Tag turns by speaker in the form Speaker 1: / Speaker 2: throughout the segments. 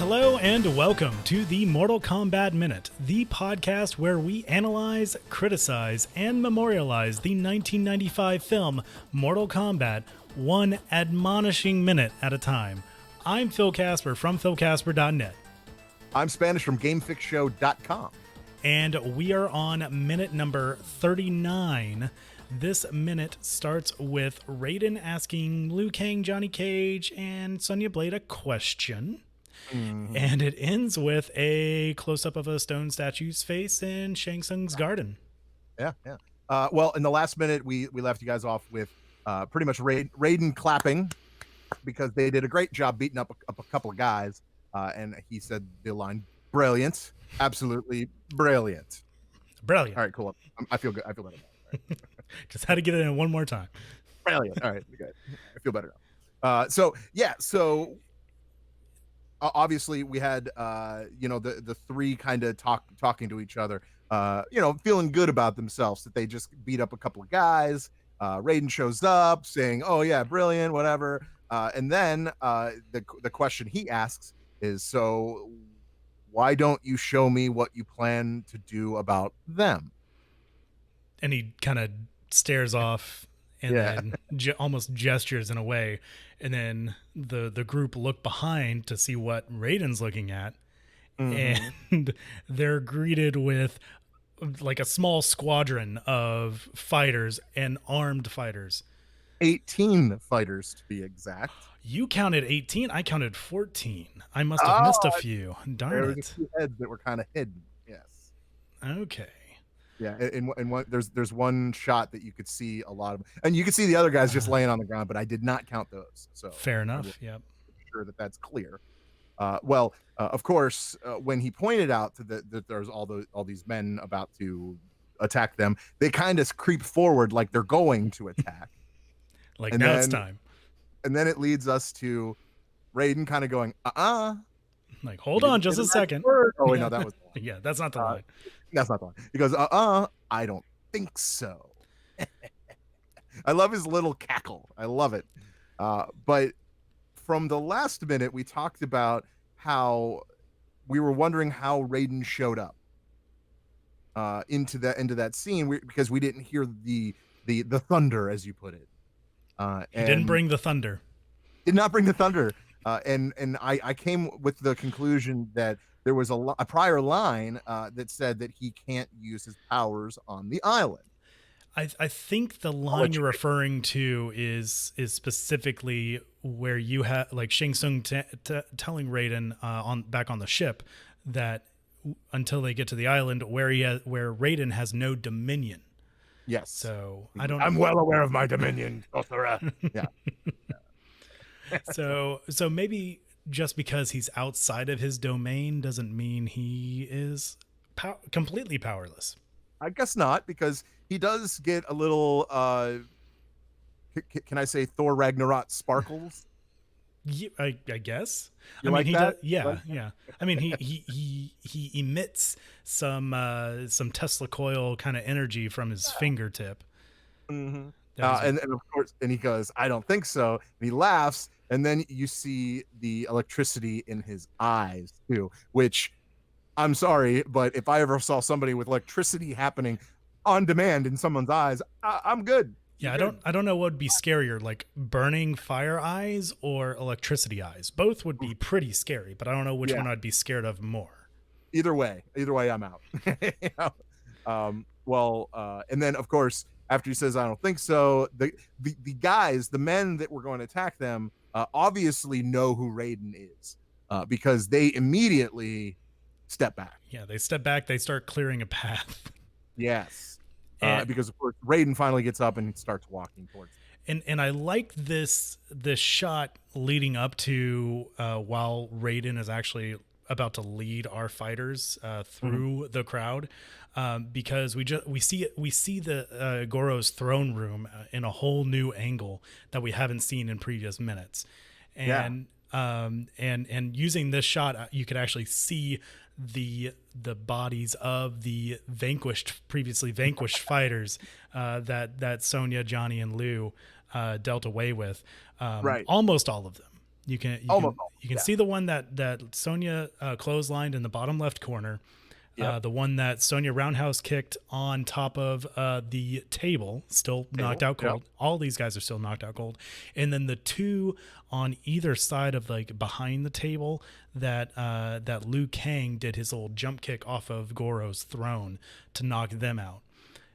Speaker 1: Hello and welcome to the Mortal Kombat Minute, the podcast where we analyze, criticize, and memorialize the 1995 film Mortal Kombat, one admonishing minute at a time. I'm Phil Casper from philcasper.net.
Speaker 2: I'm Spanish from GameFixShow.com.
Speaker 1: And we are on minute number 39. This minute starts with Raiden asking Liu Kang, Johnny Cage, and Sonya Blade a question. Mm-hmm. And it ends with a close-up of a stone statue's face in Shang Tsung's garden.
Speaker 2: Yeah. Well, in the last minute, we left you guys off with pretty much Raiden clapping because they did a great job beating up a couple of guys. And he said the line, "Brilliant. Absolutely brilliant."
Speaker 1: Brilliant.
Speaker 2: All right, cool. I feel good. I feel better. Right.
Speaker 1: Just had to get it in one more time.
Speaker 2: Brilliant. All right, good. I feel better now. So obviously we had the three kind of talking to each other, feeling good about themselves that they just beat up a couple of guys. Raiden shows up saying, "Oh yeah, brilliant, whatever." And then the question he asks is, "So why don't you show me what you plan to do about them?"
Speaker 1: And he kind of stares off and then almost gestures in a way. And then the group look behind to see what Raiden's looking at. Mm-hmm. And they're greeted with like a small squadron of fighters and armed fighters.
Speaker 2: 18 fighters to be exact.
Speaker 1: You counted 18. I counted 14. I must have missed a few. Darn
Speaker 2: there
Speaker 1: it.
Speaker 2: was a few heads that were kind of hidden. Yes.
Speaker 1: Okay.
Speaker 2: Yeah, and one there's one shot that you could see a lot of, and you could see the other guys just laying on the ground, but I did not count those. So
Speaker 1: fair enough. Yep.
Speaker 2: Sure that's clear. Of course, when he pointed out that there's all these men about to attack them, they kind of creep forward like they're going to attack.
Speaker 1: Like and now it's time.
Speaker 2: And then it leads us to Raiden kind of going,
Speaker 1: like, hold on just a second.
Speaker 2: Oh wait, no, that was the line.
Speaker 1: Yeah, that's not the line.
Speaker 2: That's not the line. He goes, I don't think so. I love his little cackle. I love it. But from the last minute, we talked about how we were wondering how Raiden showed up into that scene because we didn't hear the thunder, as you put it.
Speaker 1: He didn't bring the thunder.
Speaker 2: Did not bring the thunder. And I came with the conclusion that there was a prior line that said that he can't use his powers on the island.
Speaker 1: I think the line you're referring to is specifically where you have like Shang Tsung telling Raiden back on the ship that until they get to the island where Raiden has no dominion.
Speaker 2: Yes.
Speaker 1: So
Speaker 2: I'm well aware of my dominion. Yeah.
Speaker 1: So maybe just because he's outside of his domain doesn't mean he is completely powerless.
Speaker 2: I guess not, because he does get a little, can I say Thor Ragnarok sparkles?
Speaker 1: Yeah, I guess.
Speaker 2: You like that?
Speaker 1: Yeah. I mean, he emits some Tesla coil kind of energy from his fingertip.
Speaker 2: Mm-hmm. And of course, and he goes, "I don't think so." And he laughs, and then you see the electricity in his eyes too. Which, I'm sorry, but if I ever saw somebody with electricity happening on demand in someone's eyes, I'm good.
Speaker 1: Yeah, I don't know what would be scarier, like burning fire eyes or electricity eyes. Both would be pretty scary, but I don't know which one I'd be scared of more.
Speaker 2: Either way, I'm out. And then of course, after he says, "I don't think so," the guys, the men that were going to attack them, obviously know who Raiden is, because they immediately step back.
Speaker 1: Yeah, they step back. They start clearing a path.
Speaker 2: Yes. Because of course Raiden finally gets up and starts walking towards them.
Speaker 1: And I like this shot leading up to while Raiden is actually about to lead our fighters through the crowd, because we see the Goro's throne room in a whole new angle that we haven't seen in previous minutes, and using this shot, you could actually see the bodies of the previously vanquished fighters that Sonya, Johnny, and Liu dealt away with.
Speaker 2: Right.
Speaker 1: Almost all of them.
Speaker 2: Almost.
Speaker 1: You can see the one that Sonya clotheslined in the bottom left corner.
Speaker 2: Yep.
Speaker 1: The one that Sonya roundhouse kicked on top of the table, still knocked out cold. Yep. All these guys are still knocked out cold. And then the two on either side of like behind the table that Liu Kang did his old jump kick off of Goro's throne to knock them out.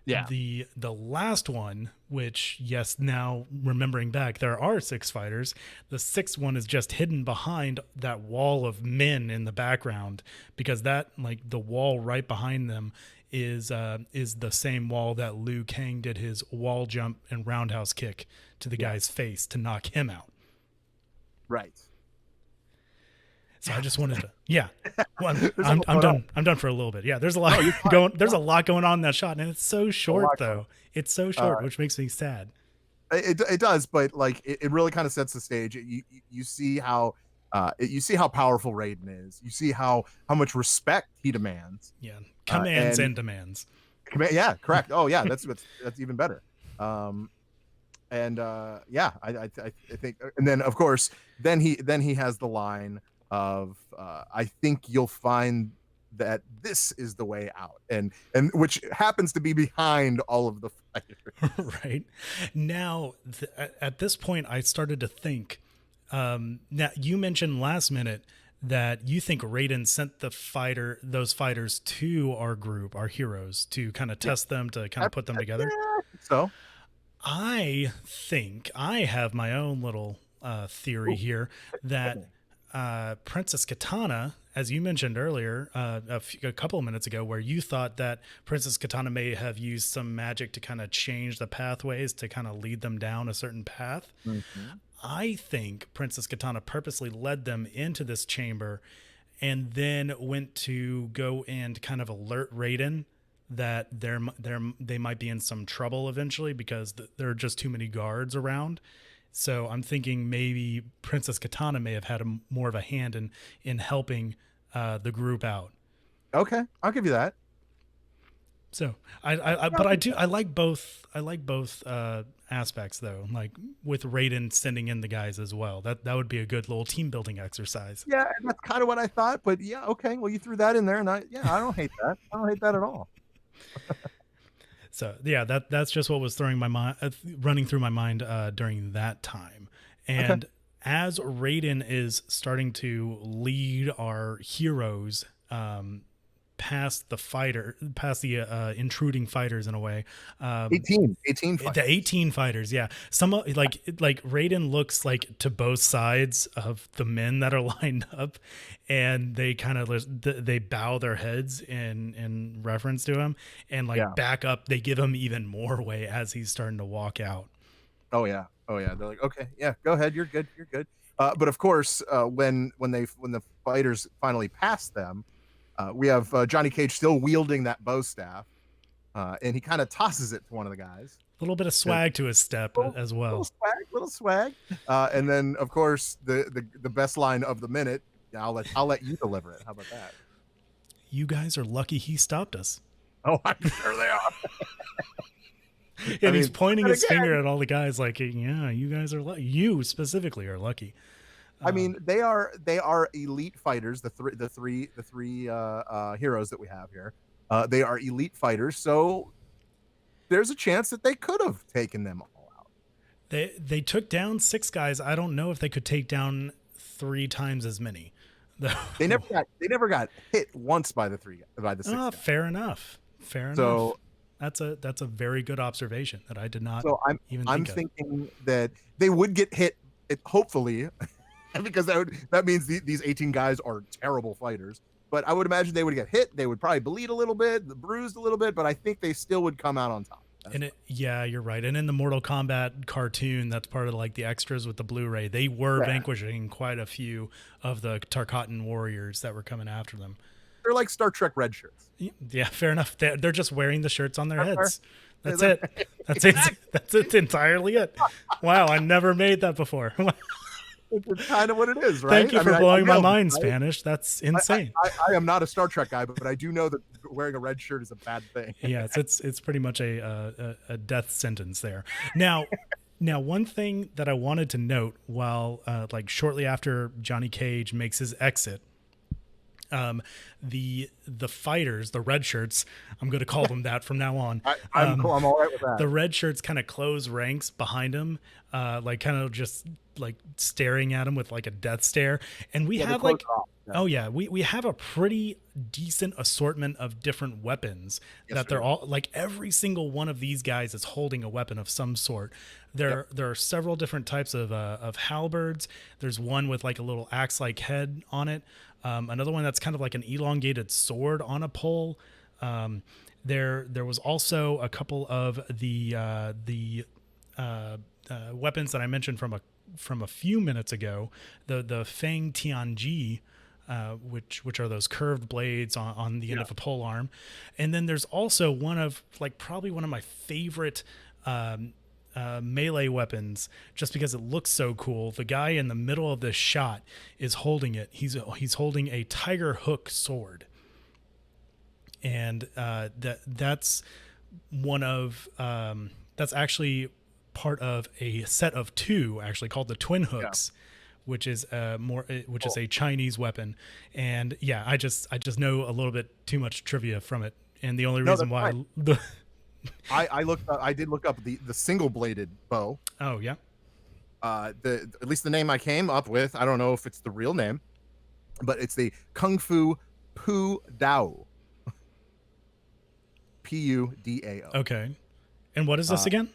Speaker 2: Yeah.
Speaker 1: The last one, which, yes, now remembering back, there are 6 fighters. The 6th one is just hidden behind that wall of men in the background, because that, like, the wall right behind them is the same wall that Liu Kang did his wall jump and roundhouse kick to the guy's face to knock him out.
Speaker 2: Right.
Speaker 1: So I just wanted to, Well, I'm done. I'm done for a little bit. Yeah, there's a lot going. There's a lot going on in that shot, and it's so short though. It's so short, which makes me sad.
Speaker 2: It does, but like it really kind of sets the stage. You see how powerful Raiden is. You see how much respect he demands.
Speaker 1: Yeah, commands and demands.
Speaker 2: Yeah, correct. Oh yeah, that's even better. I think, and then of course, then he has the line of I think you'll find that this is the way out, and which happens to be behind all of the fighters.
Speaker 1: Right now, at this point, I started to think. Now you mentioned last minute that you think Raiden sent those fighters to our group, our heroes, to kind of test them, to kind of put them together.
Speaker 2: So
Speaker 1: I think I have my own little theory here that Princess Katana, as you mentioned earlier a couple of minutes ago, where you thought that Princess Katana may have used some magic to kind of change the pathways to kind of lead them down a certain path. Mm-hmm. I think Princess Katana purposely led them into this chamber and then went to go and kind of alert Raiden that they might be in some trouble eventually, because there are just too many guards around. So I'm thinking maybe Princess Katana may have had more of a hand in helping the group out.
Speaker 2: Okay, I'll give you that.
Speaker 1: So I like both. I like both aspects though. Like with Raiden sending in the guys as well. That would be a good little team building exercise.
Speaker 2: Yeah, that's kind of what I thought. But yeah, okay. Well, you threw that in there, and I don't hate that. I don't hate that at all.
Speaker 1: So yeah, that's just what was running through my mind during that time. And as Raiden is starting to lead our heroes past the intruding fighters in a way.
Speaker 2: 18 fighters.
Speaker 1: The 18 fighters, yeah. Some like Raiden looks like to both sides of the men that are lined up, and they kind of they bow their heads in reference to him, and back up. They give him even more way as he's starting to walk out.
Speaker 2: Oh yeah. They're like, okay, yeah, go ahead. You're good. But of course, when the fighters finally pass them, we have Johnny Cage still wielding that bow staff, and he kind of tosses it to one of the guys.
Speaker 1: A little bit of swag to his step as well.
Speaker 2: Little swag. And then, of course, the best line of the minute. I'll let you deliver it. How about that?
Speaker 1: You guys are lucky he stopped us.
Speaker 2: Oh, I'm sure they are.
Speaker 1: And he's pointing his finger at all the guys, like, yeah, you guys are lucky. You specifically are lucky.
Speaker 2: I mean, they are elite fighters. The three heroes that we have here, they are elite fighters. So there's a chance that they could have taken them all out.
Speaker 1: They took down 6 guys. I don't know if they could take down 3 times as many.
Speaker 2: They never got hit once by the 6 guys.
Speaker 1: Fair enough. So that's a very good observation that I did not.
Speaker 2: So I'm thinking that they would get hit. Hopefully. Because that means these 18 guys are terrible fighters. But I would imagine they would get hit. They would probably bleed a little bit, bruised a little bit, but I think they still would come out on top.
Speaker 1: Yeah, you're right. And in the Mortal Kombat cartoon, that's part of like the extras with the Blu-ray. They were vanquishing quite a few of the Tarkatan warriors that were coming after them.
Speaker 2: They're like Star Trek red shirts.
Speaker 1: Yeah, fair enough. They're just wearing the shirts on their heads. That's it. That's it. That's it. Entirely it. Wow, I never made that before.
Speaker 2: It's kind of what it is, right?
Speaker 1: Thank you for blowing my mind, right? Spanish. That's insane.
Speaker 2: I am not a Star Trek guy, but I do know that wearing a red shirt is a bad thing.
Speaker 1: Yeah, it's pretty much a death sentence there. Now, Now, one thing that I wanted to note while, like, shortly after Johnny Cage makes his exit, um, the fighters, the red shirts, I'm going to call them that from now on.
Speaker 2: I'm cool. I'm all right with that.
Speaker 1: The red shirts kind of close ranks behind him, like kind of just like staring at him with like a death stare. And we have like, oh yeah, we have a pretty decent assortment of different weapons that they're all like every single one of these guys is holding a weapon of some sort. There are several different types of halberds. There's one with like a little axe-like head on it. Another one that's kind of like an elongated sword on a pole. There was also a couple of the weapons that I mentioned from a few minutes ago. The Fang Tianji, which are those curved blades on the end of a pole arm, and then there's also one of like probably one of my favorite melee weapons, just because it looks so cool. The guy in the middle of this shot is holding it. He's holding a tiger hook sword, and that's one of that's actually part of a set of two, actually called the twin hooks. Which is is a Chinese weapon, and yeah, I just know a little bit too much trivia from it, and the only reason why
Speaker 2: I did look up the single bladed bow.
Speaker 1: Oh yeah.
Speaker 2: At least the name I came up with, I don't know if it's the real name, but it's the Kung Fu Pu Dao. Pudao.
Speaker 1: Okay. And what is this again?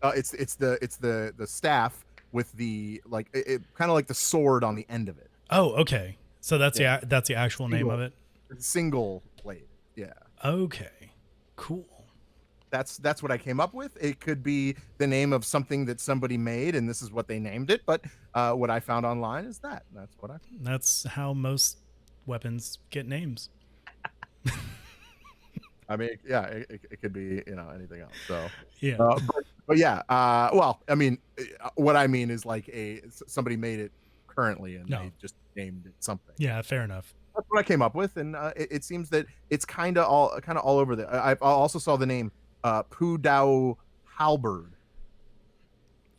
Speaker 2: It's the staff with the like it kind of like the sword on the end of it.
Speaker 1: Oh, okay. So that's that's the actual name of it.
Speaker 2: Single blade. Yeah.
Speaker 1: Okay. Cool.
Speaker 2: That's what I came up with. It could be the name of something that somebody made, and this is what they named it. But what I found online is that.
Speaker 1: That's how most weapons get names.
Speaker 2: I mean, yeah, it could be anything else. So
Speaker 1: yeah,
Speaker 2: but yeah. Well, I mean, what I mean is like somebody made it currently, and they just named it something.
Speaker 1: Yeah, fair enough.
Speaker 2: That's what I came up with, and it seems that it's kind of all over there. I also saw the name Pu Dao Halberd.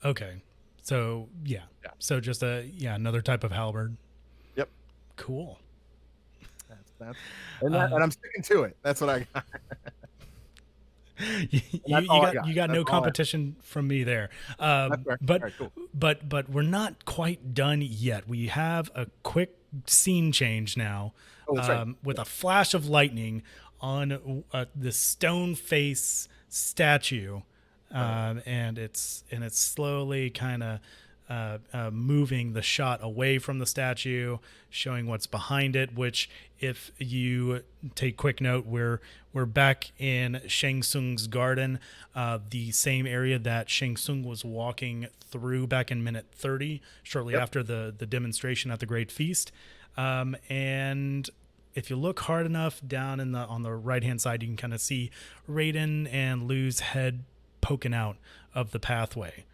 Speaker 1: Okay, so yeah, so just another type of halberd.
Speaker 2: Yep.
Speaker 1: Cool.
Speaker 2: And I'm sticking to it. That's what I got.
Speaker 1: you got no competition from me there. But
Speaker 2: right, cool.
Speaker 1: but we're not quite done yet. We have a quick scene change now, with a flash of lightning on the stone face statue, and it's slowly kind of moving the shot away from the statue, showing what's behind it, which if you take quick note, we're back in Shang Tsung's garden, the same area that Shang Tsung was walking through back in minute 30, shortly after the demonstration at the Great Feast. And if you look hard enough down on the right-hand side, you can kind of see Raiden and Liu's head poking out of the pathway.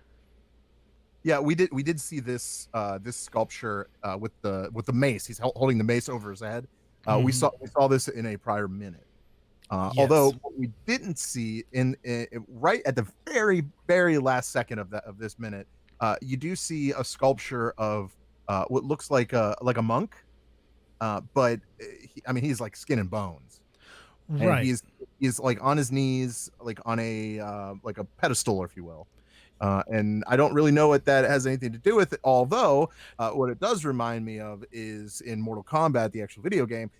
Speaker 2: Yeah, we did see this this sculpture with the mace. He's holding the mace over his head. We saw this in a prior minute. Yes. Although what we didn't see in right at the very very last second of this minute, you do see a sculpture of what looks like a monk, but he's like skin and bones.
Speaker 1: Right.
Speaker 2: And he's like on his knees, like on a like a pedestal, if you will. And I don't really know what that has anything to do with it. Although what it does remind me of is in Mortal Kombat, the actual video game,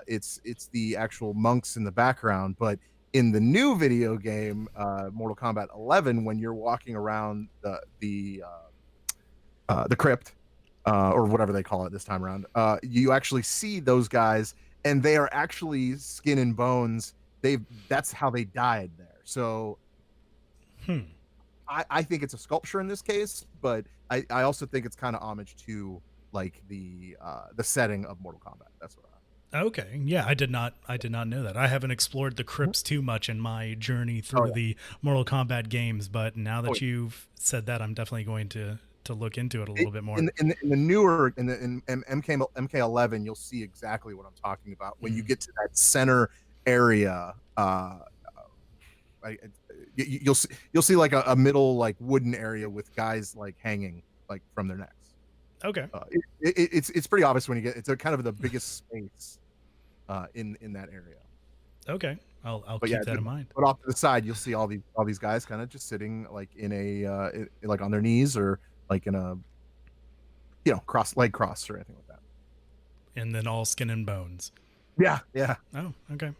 Speaker 2: it's the actual monks in the background. But in the new video game, Mortal Kombat 11, when you're walking around the crypt or whatever they call it this time around, you actually see those guys, and they are actually skin and bones. That's how they died there. So. I think it's a sculpture in this case, but I also think it's kind of homage to like the setting of Mortal Kombat. That's what
Speaker 1: Okay. Yeah, I did not know that. I haven't explored the crypts too much in my journey through the Mortal Kombat games, but now that you've said that, I'm definitely going to look into it a little bit more.
Speaker 2: In the newer in MK11, you'll see exactly what I'm talking about when you get to that center area. you'll see like a middle like wooden area with guys like hanging like from their necks.
Speaker 1: Okay.
Speaker 2: It's pretty obvious when you get it's a kind of the biggest space in that area.
Speaker 1: Okay. I'll
Speaker 2: But
Speaker 1: keep that in mind.
Speaker 2: but off to the side, you'll see all these guys kind of just sitting like in like on their knees or like in a leg cross or anything like that.
Speaker 1: And then all skin and bones.
Speaker 2: Yeah, yeah.
Speaker 1: Oh, okay.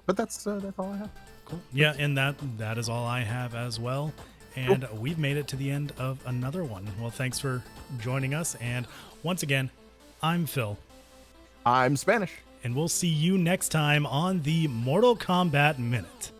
Speaker 2: But that's all I have.
Speaker 1: Cool. Yeah, and that is all I have as well. And we've made it to the end of another one. Well, thanks for joining us. And once again, I'm Phil.
Speaker 2: I'm Spanish.
Speaker 1: And we'll see you next time on the Mortal Kombat Minute.